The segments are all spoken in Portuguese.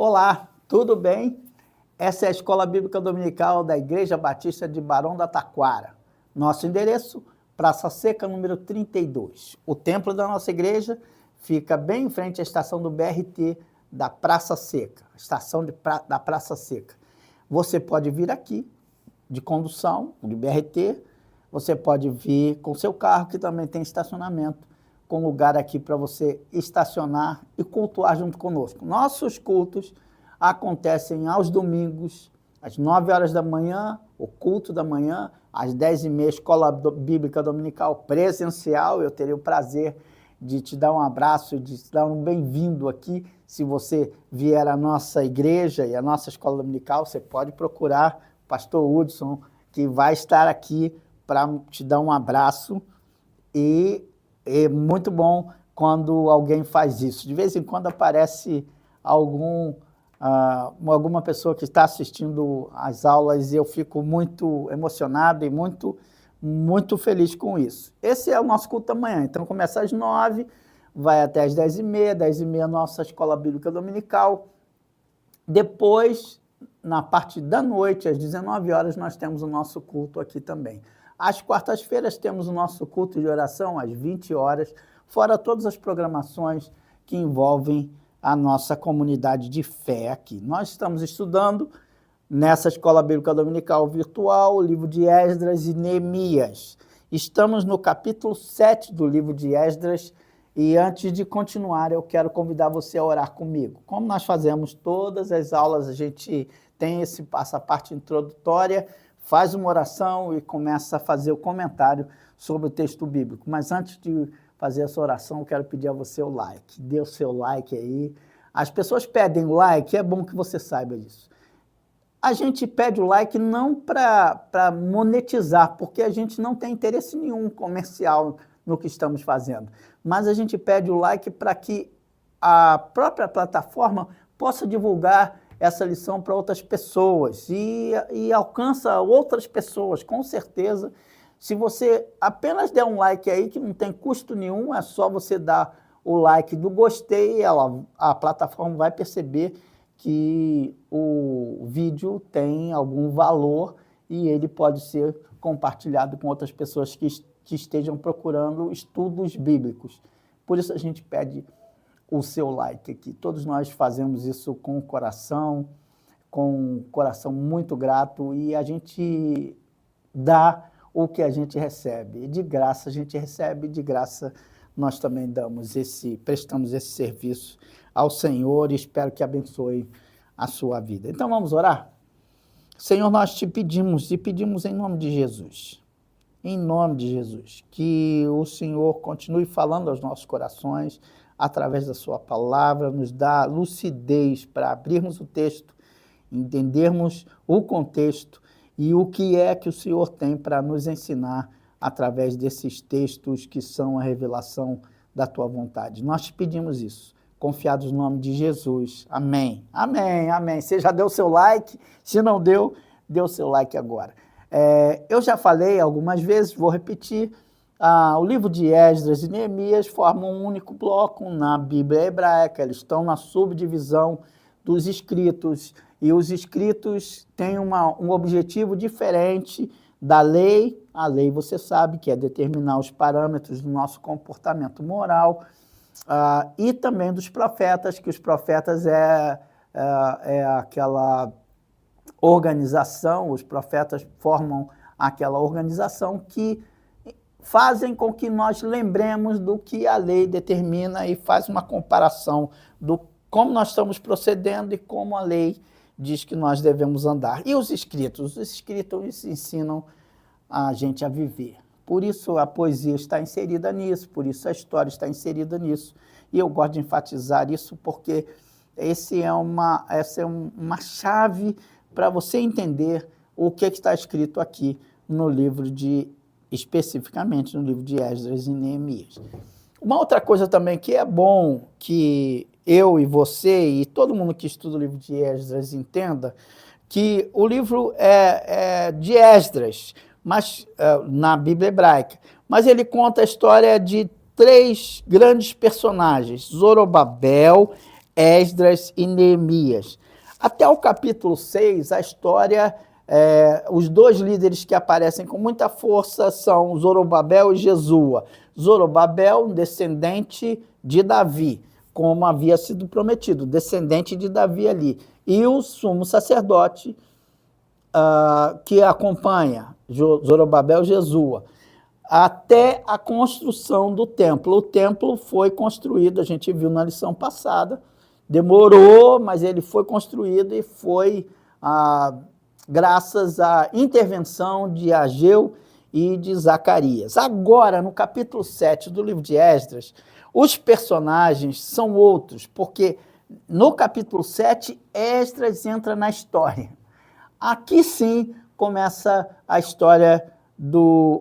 Olá, tudo bem? Essa é a Escola Bíblica Dominical da Igreja Batista de Barão da Taquara. Nosso endereço, Praça Seca, número 32. O templo da nossa igreja fica bem em frente à estação do BRT da Praça Seca, da Praça Seca. Você pode vir aqui de condução, de BRT, você pode vir com seu carro, que também tem estacionamento, com lugar aqui para você estacionar e cultuar junto conosco. Nossos cultos acontecem aos domingos, às 9 horas da manhã, o culto da manhã, às 10h30, Escola Bíblica Dominical presencial. Eu terei o prazer de te dar um abraço, de te dar um bem-vindo aqui. Se você vier à nossa igreja e à nossa Escola Dominical, você pode procurar o pastor Hudson, que vai estar aqui para te dar um abraço. E é muito bom quando alguém faz isso. De vez em quando aparece alguma pessoa que está assistindo às aulas e eu fico muito emocionado e muito feliz com isso. Esse é o nosso culto da manhã. Então começa às 9, vai até às 10h30, 10h30 nossa Escola Bíblica Dominical. Depois, na parte da noite, às 19 horas, nós temos o nosso culto aqui também. Às quartas-feiras temos o nosso culto de oração às 20 horas, fora todas as programações que envolvem a nossa comunidade de fé aqui. Nós estamos estudando nessa Escola Bíblica Dominical virtual o livro de Esdras e Neemias. Estamos no capítulo 7 do livro de Esdras e antes de continuar eu quero convidar você a orar comigo. Como nós fazemos todas as aulas, a gente tem essa parte introdutória, faz uma oração e começa a fazer o comentário sobre o texto bíblico. Mas antes de fazer essa oração, eu quero pedir a você o like. Dê o seu like aí. As pessoas pedem o like, é bom que você saiba disso. A gente pede o like não para monetizar, porque a gente não tem interesse nenhum comercial no que estamos fazendo. Mas a gente pede o like para que a própria plataforma possa divulgar essa lição para outras pessoas e alcança outras pessoas, com certeza. Se você apenas der um like aí, que não tem custo nenhum, é só você dar o like do gostei, a plataforma vai perceber que o vídeo tem algum valor e ele pode ser compartilhado com outras pessoas que estejam procurando estudos bíblicos. Por isso a gente pede o seu like aqui. Todos nós fazemos isso com o coração muito grato, e a gente dá o que a gente recebe. E de graça a gente recebe, de graça nós também prestamos esse serviço ao Senhor e espero que abençoe a sua vida. Então vamos orar? Senhor, nós te pedimos em nome de Jesus, que o Senhor continue falando aos nossos corações, através da sua palavra, nos dá lucidez para abrirmos o texto, entendermos o contexto e o que é que o Senhor tem para nos ensinar através desses textos que são a revelação da tua vontade. Nós te pedimos isso, confiados no nome de Jesus. Amém. Amém, amém. Você já deu o seu like? Se não deu, dê o seu like agora. Eu já falei algumas vezes, vou repetir. O livro de Esdras e Neemias formam um único bloco na Bíblia hebraica. Eles estão na subdivisão dos escritos, e os escritos têm um objetivo diferente da lei. A lei, você sabe, que é determinar os parâmetros do nosso comportamento moral, e também dos profetas, que os profetas é aquela organização, os profetas formam aquela organização que fazem com que nós lembremos do que a lei determina e faz uma comparação do como nós estamos procedendo e como a lei diz que nós devemos andar. E os escritos ensinam a gente a viver. Por isso a poesia está inserida nisso, por isso a história está inserida nisso. E eu gosto de enfatizar isso porque essa é uma chave para você entender o que está escrito aqui no livro especificamente no livro de Esdras e Neemias. Uma outra coisa também que é bom que eu e você e todo mundo que estuda o livro de Esdras entenda, que o livro é de Esdras, mas na Bíblia hebraica, mas ele conta a história de 3 grandes personagens: Zorobabel, Esdras e Neemias. Até o capítulo 6, a história, os dois líderes que aparecem com muita força são Zorobabel e Jesua. Zorobabel, um descendente de Davi, como havia sido prometido, descendente de Davi ali. E o sumo sacerdote que acompanha Zorobabel e Jesua, até a construção do templo. O templo foi construído, a gente viu na lição passada, demorou, mas ele foi construído e foi graças à intervenção de Ageu e de Zacarias. Agora, no capítulo 7 do livro de Esdras, os personagens são outros, porque no capítulo 7, Esdras entra na história. Aqui sim começa a história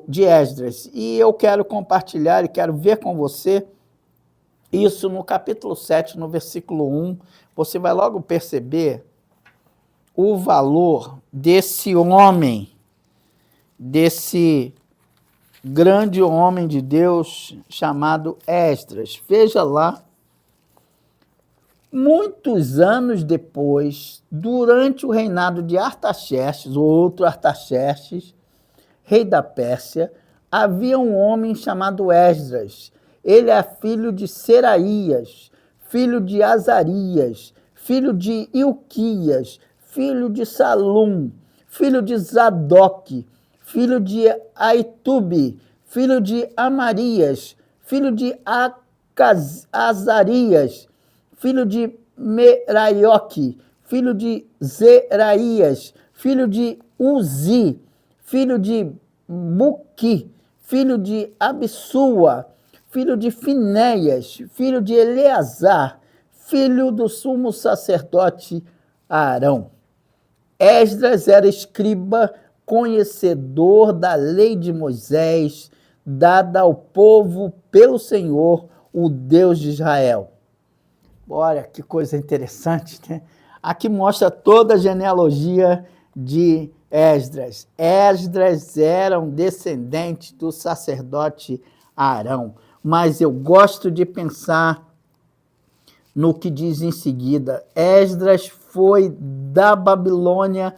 de Esdras. E eu quero compartilhar e quero ver com você isso no capítulo 7, no versículo 1. Você vai logo perceber o valor desse homem, desse grande homem de Deus chamado Esdras. Veja lá. Muitos anos depois, durante o reinado de Artaxerxes, o outro Artaxerxes, rei da Pérsia, havia um homem chamado Esdras. Ele é filho de Seraías, filho de Azarias, filho de Ilquias, filho de Salum, filho de Zadok, filho de Aitube, filho de Amarias, filho de Azarias, filho de Meraioque, filho de Zeraías, filho de Uzi, filho de Buqui, filho de Absua, filho de Finéias, filho de Eleazar, filho do sumo sacerdote Arão. Esdras era escriba, conhecedor da lei de Moisés, dada ao povo pelo Senhor, o Deus de Israel. Olha que coisa interessante, né? Aqui mostra toda a genealogia de Esdras. Esdras era um descendente do sacerdote Arão. Mas eu gosto de pensar no que diz em seguida. Esdras foi da Babilônia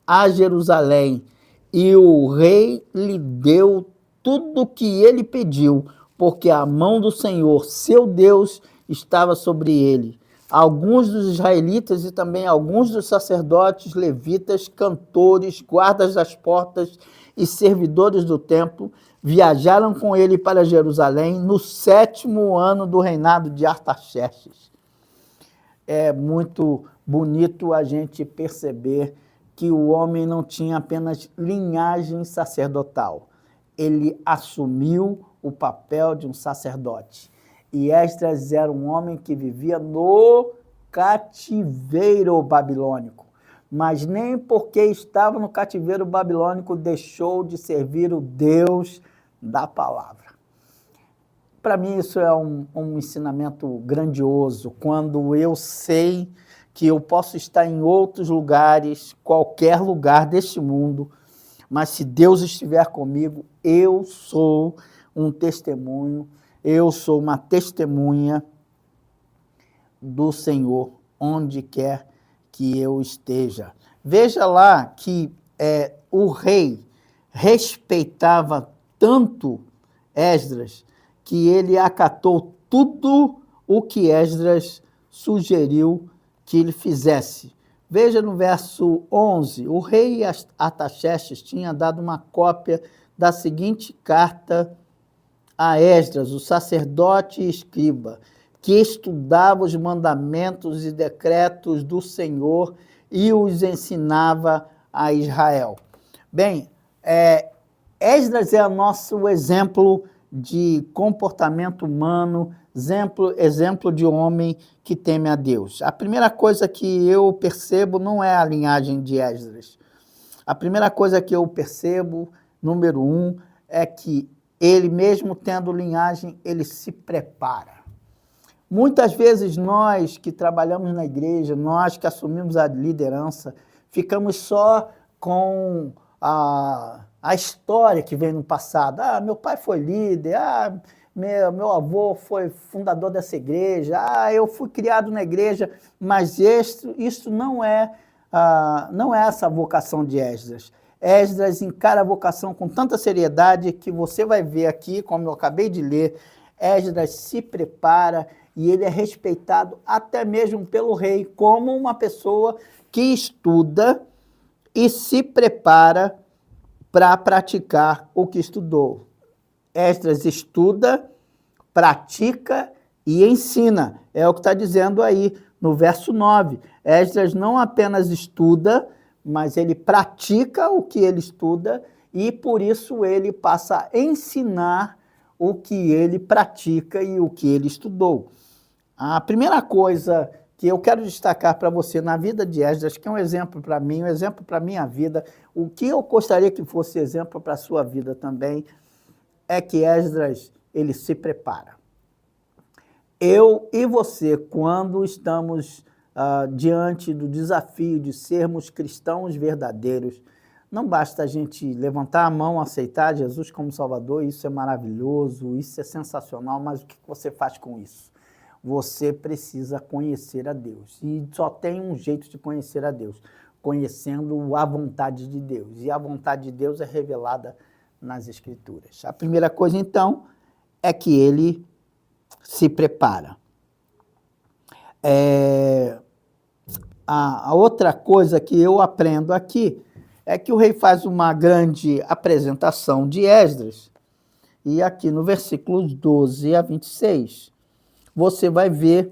a Jerusalém e o rei lhe deu tudo o que ele pediu, porque a mão do Senhor, seu Deus, estava sobre ele. Alguns dos israelitas e também alguns dos sacerdotes, levitas, cantores, guardas das portas e servidores do templo viajaram com ele para Jerusalém no 7º ano do reinado de Artaxerxes. É muito bonito a gente perceber que o homem não tinha apenas linhagem sacerdotal. Ele assumiu o papel de um sacerdote. E Esdras era um homem que vivia no cativeiro babilônico. Mas nem porque estava no cativeiro babilônico deixou de servir o Deus da palavra. Para mim isso é um ensinamento grandioso, quando eu sei que eu posso estar em outros lugares, qualquer lugar deste mundo, mas se Deus estiver comigo, eu sou um testemunho, eu sou uma testemunha do Senhor, onde quer que eu esteja. Veja lá que o rei respeitava tanto Esdras, que ele acatou tudo o que Esdras sugeriu que ele fizesse. Veja no verso 11, o rei Artaxerxes tinha dado uma cópia da seguinte carta a Esdras, o sacerdote e escriba, que estudava os mandamentos e decretos do Senhor e os ensinava a Israel. Bem, Esdras é o nosso exemplo de comportamento humano, exemplo de homem que teme a Deus. A primeira coisa que eu percebo não é a linhagem de Esdras. A primeira coisa que eu percebo, número 1, é que ele, mesmo tendo linhagem, ele se prepara. Muitas vezes nós que trabalhamos na igreja, nós que assumimos a liderança, ficamos só com a história que vem no passado. Ah, meu pai foi líder, meu avô foi fundador dessa igreja, eu fui criado na igreja, mas isso não é essa vocação de Esdras. Esdras encara a vocação com tanta seriedade que você vai ver aqui, como eu acabei de ler, Esdras se prepara e ele é respeitado até mesmo pelo rei, como uma pessoa que estuda e se prepara para praticar o que estudou. Esdras estuda, pratica e ensina. É o que está dizendo aí no verso 9. Esdras não apenas estuda, mas ele pratica o que ele estuda e por isso ele passa a ensinar o que ele pratica e o que ele estudou. A primeira coisa que eu quero destacar para você na vida de Esdras, que é um exemplo para mim, um exemplo para a minha vida, o que eu gostaria que fosse exemplo para a sua vida também, é que Esdras, ele se prepara. Eu e você, quando estamos diante do desafio de sermos cristãos verdadeiros, não basta a gente levantar a mão, aceitar Jesus como Salvador, isso é maravilhoso, isso é sensacional, mas o que você faz com isso? Você precisa conhecer a Deus. E só tem um jeito de conhecer a Deus, conhecendo a vontade de Deus. E a vontade de Deus é revelada nas Escrituras. A primeira coisa, então, é que ele se prepara. A outra coisa que eu aprendo aqui é que o rei faz uma grande apresentação de Esdras. E aqui no versículos 12 a 26, você vai ver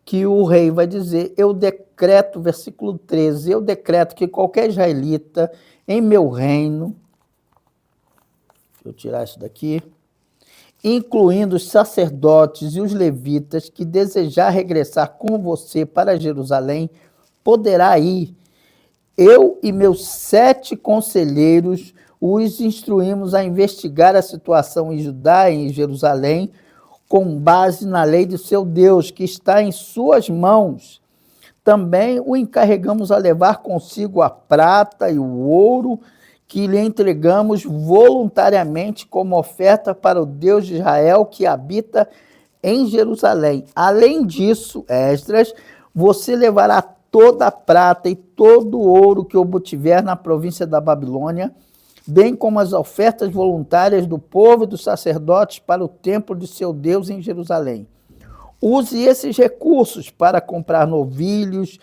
que o rei vai dizer, eu decreto, versículo 13, eu decreto que qualquer israelita em meu reino, deixa eu tirar isso daqui, incluindo os sacerdotes e os levitas que desejar regressar com você para Jerusalém, poderá ir. Eu e meus 7 conselheiros os instruímos a investigar a situação em Judá e em Jerusalém, com base na lei de seu Deus, que está em suas mãos. Também o encarregamos a levar consigo a prata e o ouro, que lhe entregamos voluntariamente como oferta para o Deus de Israel, que habita em Jerusalém. Além disso, Esdras, você levará toda a prata e todo o ouro que obtiver na província da Babilônia, bem como as ofertas voluntárias do povo e dos sacerdotes para o templo de seu Deus em Jerusalém. Use esses recursos para comprar novilhos,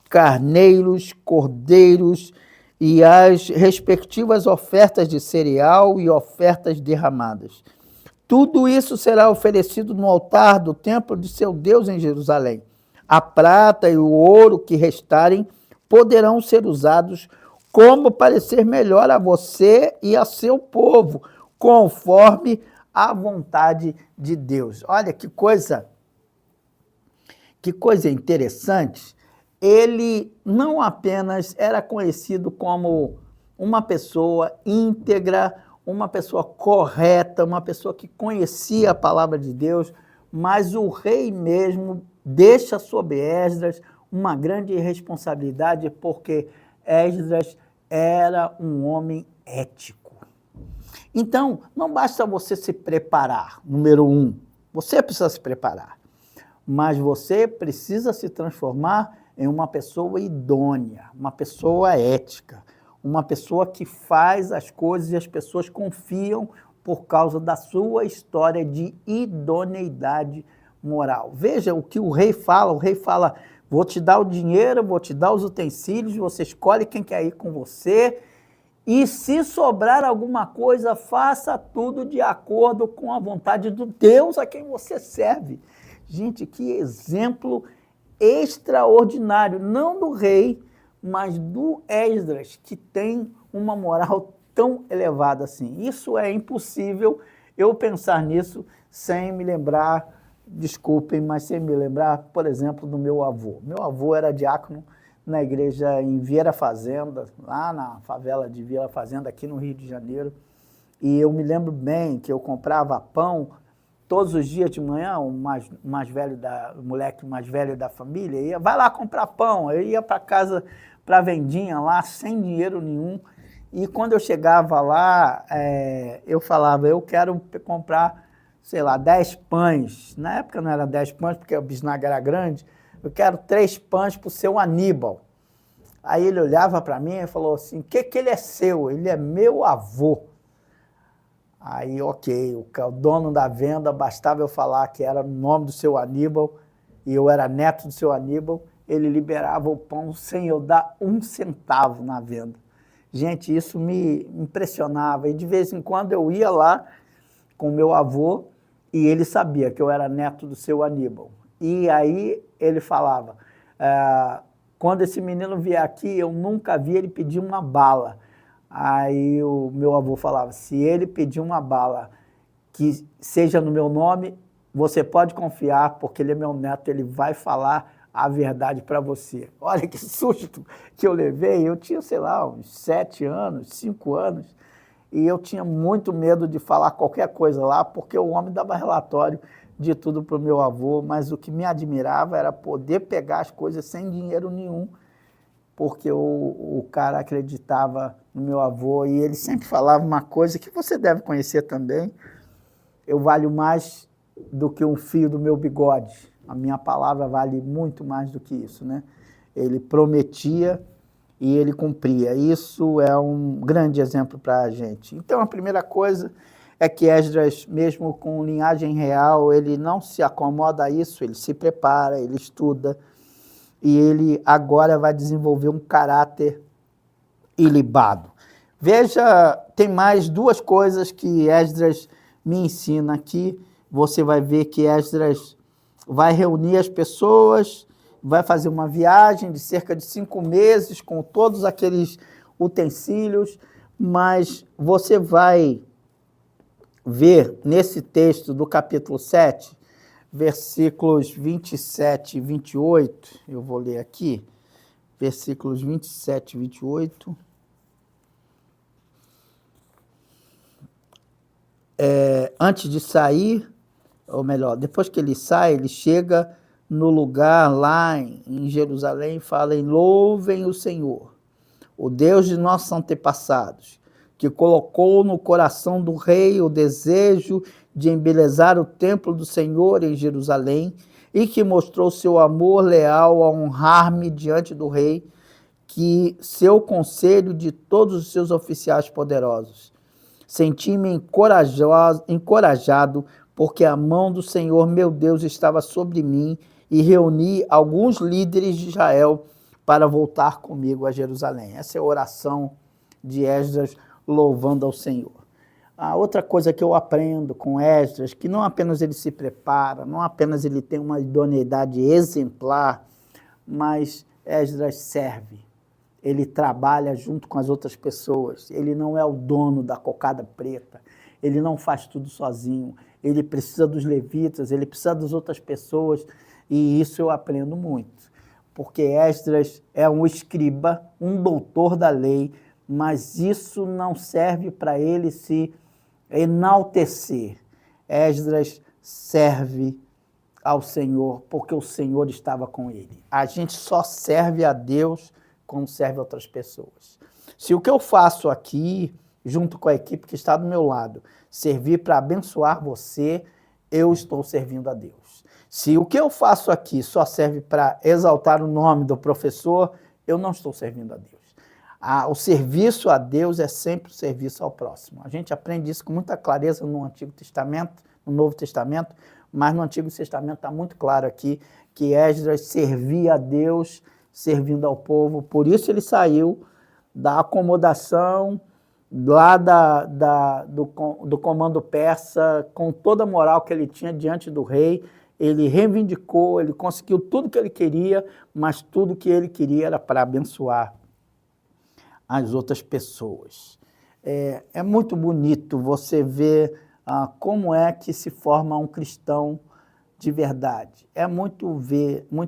carneiros, cordeiros e as respectivas ofertas de cereal e ofertas derramadas. Tudo isso será oferecido no altar do templo de seu Deus em Jerusalém. A prata e o ouro que restarem poderão ser usados como parecer melhor a você e a seu povo, conforme a vontade de Deus. Olha que coisa interessante. Ele não apenas era conhecido como uma pessoa íntegra, uma pessoa correta, uma pessoa que conhecia a palavra de Deus, mas o rei mesmo deixa sobre Esdras uma grande responsabilidade, porque Esdras era um homem ético. Então, não basta você se preparar, número 1, você precisa se preparar, mas você precisa se transformar em uma pessoa idônea, uma pessoa ética, uma pessoa que faz as coisas e as pessoas confiam por causa da sua história de idoneidade moral. Veja o que o rei fala, vou te dar o dinheiro, vou te dar os utensílios, você escolhe quem quer ir com você, e se sobrar alguma coisa, faça tudo de acordo com a vontade do Deus a quem você serve. Gente, que exemplo extraordinário, não do rei, mas do Esdras, que tem uma moral tão elevada assim. Isso é impossível eu pensar nisso sem me lembrar, desculpem, mas sem me lembrar, por exemplo, do meu avô. Meu avô era diácono na igreja em Vieira Fazenda, lá na favela de Vieira Fazenda, aqui no Rio de Janeiro, e eu me lembro bem que eu comprava pão todos os dias de manhã, o moleque mais velho da família, vai lá comprar pão, eu ia para casa, para a vendinha lá, sem dinheiro nenhum, E quando eu chegava lá, eu falava, eu quero comprar, sei lá, 10 pães. Na época não era 10 pães, porque o bisnaga era grande. Eu quero 3 pães para o seu Aníbal. Aí ele olhava para mim e falou assim, o que ele é seu? Ele é meu avô. Aí, ok, o dono da venda, bastava eu falar que era o nome do seu Aníbal, e eu era neto do seu Aníbal, ele liberava o pão sem eu dar 1 centavo na venda. Gente, isso me impressionava, e de vez em quando eu ia lá com meu avô, e ele sabia que eu era neto do seu Aníbal. E aí ele falava, quando esse menino vier aqui, eu nunca vi ele pedir uma bala. Aí o meu avô falava, se ele pedir uma bala que seja no meu nome, você pode confiar, porque ele é meu neto, ele vai falar a verdade para você. Olha que susto que eu levei, eu tinha, sei lá, uns 7 anos, 5 anos, e eu tinha muito medo de falar qualquer coisa lá, porque o homem dava relatório de tudo para o meu avô, mas o que me admirava era poder pegar as coisas sem dinheiro nenhum, porque o cara acreditava no meu avô, e ele sempre falava uma coisa que você deve conhecer também, eu valho mais do que um fio do meu bigode, a minha palavra vale muito mais do que isso, né? Ele prometia e ele cumpria, isso é um grande exemplo para a gente. Então a primeira coisa é que Esdras, mesmo com linhagem real, ele não se acomoda a isso, ele se prepara, ele estuda, e ele agora vai desenvolver um caráter ilibado. Veja, tem mais 2 coisas que Esdras me ensina aqui. Você vai ver que Esdras vai reunir as pessoas, vai fazer uma viagem de cerca de 5 meses com todos aqueles utensílios, mas você vai ver nesse texto do capítulo 7, versículos 27 e 28, eu vou ler aqui, versículos 27 e 28. Antes de sair, ou melhor, depois que ele sai, ele chega no lugar lá em Jerusalém e fala, louvem o Senhor, o Deus de nossos antepassados, que colocou no coração do rei o desejo de embelezar o templo do Senhor em Jerusalém e que mostrou seu amor leal a honrar-me diante do rei, que seu conselho de todos os seus oficiais poderosos. Senti-me encorajado, porque a mão do Senhor meu Deus estava sobre mim, e reuni alguns líderes de Israel para voltar comigo a Jerusalém. Essa é a oração de Esdras louvando ao Senhor. A outra coisa que eu aprendo com Esdras, que não apenas ele se prepara, não apenas ele tem uma idoneidade exemplar, mas Esdras serve. Ele trabalha junto com as outras pessoas, ele não é o dono da cocada preta, ele não faz tudo sozinho, ele precisa dos levitas, ele precisa das outras pessoas, e isso eu aprendo muito, porque Esdras é um escriba, um doutor da lei, mas isso não serve para ele se enaltecer. Esdras serve ao Senhor, porque o Senhor estava com ele. A gente só serve a Deus como serve outras pessoas. Se o que eu faço aqui, junto com a equipe que está do meu lado, servir para abençoar você, eu estou servindo a Deus. Se o que eu faço aqui só serve para exaltar o nome do professor, eu não estou servindo a Deus. O serviço a Deus é sempre o serviço ao próximo. A gente aprende isso com muita clareza no Antigo Testamento, no Novo Testamento, mas no Antigo Testamento está muito claro aqui que Esdras servia a Deus, servindo ao povo, por isso ele saiu da acomodação lá do comando persa, com toda a moral que ele tinha diante do rei, ele reivindicou, ele conseguiu tudo que ele queria, mas tudo que ele queria era para abençoar as outras pessoas. É muito bonito você ver como é que se forma um cristão de verdade. É muito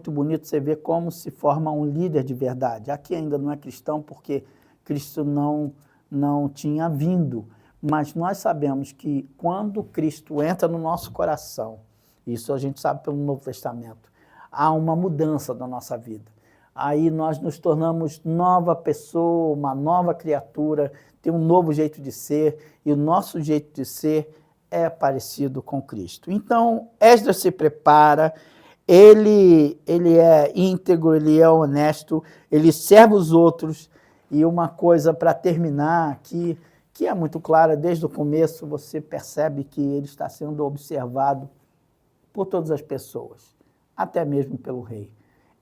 bonito você ver como se forma um líder de verdade. Aqui ainda não é cristão porque Cristo não tinha vindo, mas nós sabemos que quando Cristo entra no nosso coração, isso a gente sabe pelo Novo Testamento, há uma mudança da nossa vida. aí nós nos tornamos nova pessoa, uma nova criatura, tem um novo jeito de ser, e o nosso jeito de ser é parecido com Cristo. Então, Esdras se prepara, ele é íntegro, ele é honesto, ele serve os outros, e uma coisa para terminar aqui, que é muito clara, desde o começo você percebe que ele está sendo observado por todas as pessoas, até mesmo pelo rei.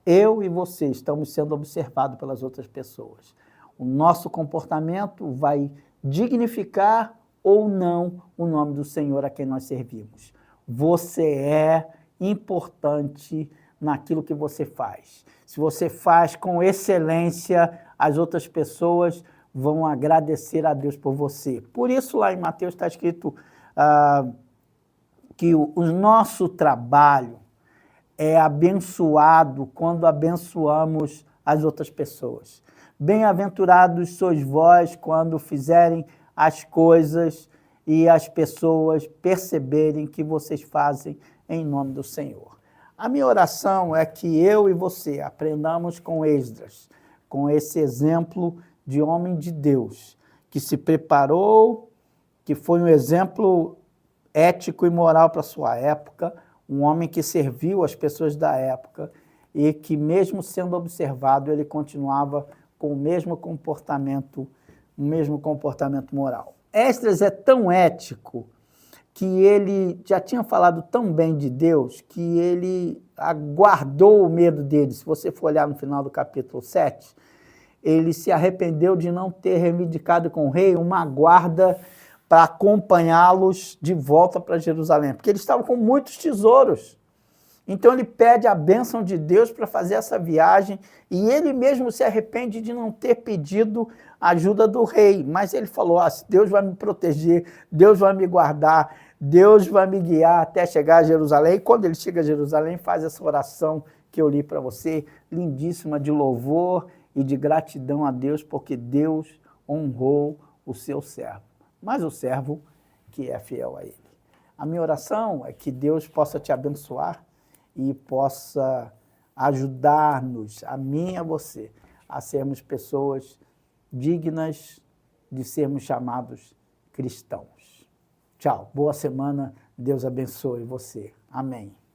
Eu e você estamos sendo observados pelas outras pessoas. O nosso comportamento vai dignificar ou não o nome do Senhor a quem nós servimos. Você é importante naquilo que você faz. Se você faz com excelência, as outras pessoas vão agradecer a Deus por você. Por isso, lá em Mateus está escrito que o nosso trabalho é abençoado quando abençoamos as outras pessoas. Bem-aventurados sois vós quando fizerem as coisas e as pessoas perceberem que vocês fazem em nome do Senhor. A minha oração é que eu e você aprendamos com Esdras, com esse exemplo de homem de Deus, que se preparou, que foi um exemplo ético e moral para a sua época, um homem que serviu as pessoas da época e que, mesmo sendo observado, ele continuava com o mesmo comportamento moral. Esdras é tão ético que ele já tinha falado tão bem de Deus que ele aguardou o medo dele. Se você for olhar no final do capítulo 7, ele se arrependeu de não ter reivindicado com o rei uma guarda para acompanhá-los de volta para Jerusalém, porque eles estavam com muitos tesouros. Então ele pede a bênção de Deus para fazer essa viagem e ele mesmo se arrepende de não ter pedido a ajuda do rei, mas ele falou, Deus vai me proteger, Deus vai me guardar, Deus vai me guiar até chegar a Jerusalém. E quando ele chega a Jerusalém, faz essa oração que eu li para você, lindíssima, de louvor e de gratidão a Deus, porque Deus honrou o seu servo, mas o servo que é fiel a ele. A minha oração é que Deus possa te abençoar e possa ajudar-nos, a mim e a você, a sermos pessoas dignas de sermos chamados cristãos. Tchau, boa semana, Deus abençoe você. Amém.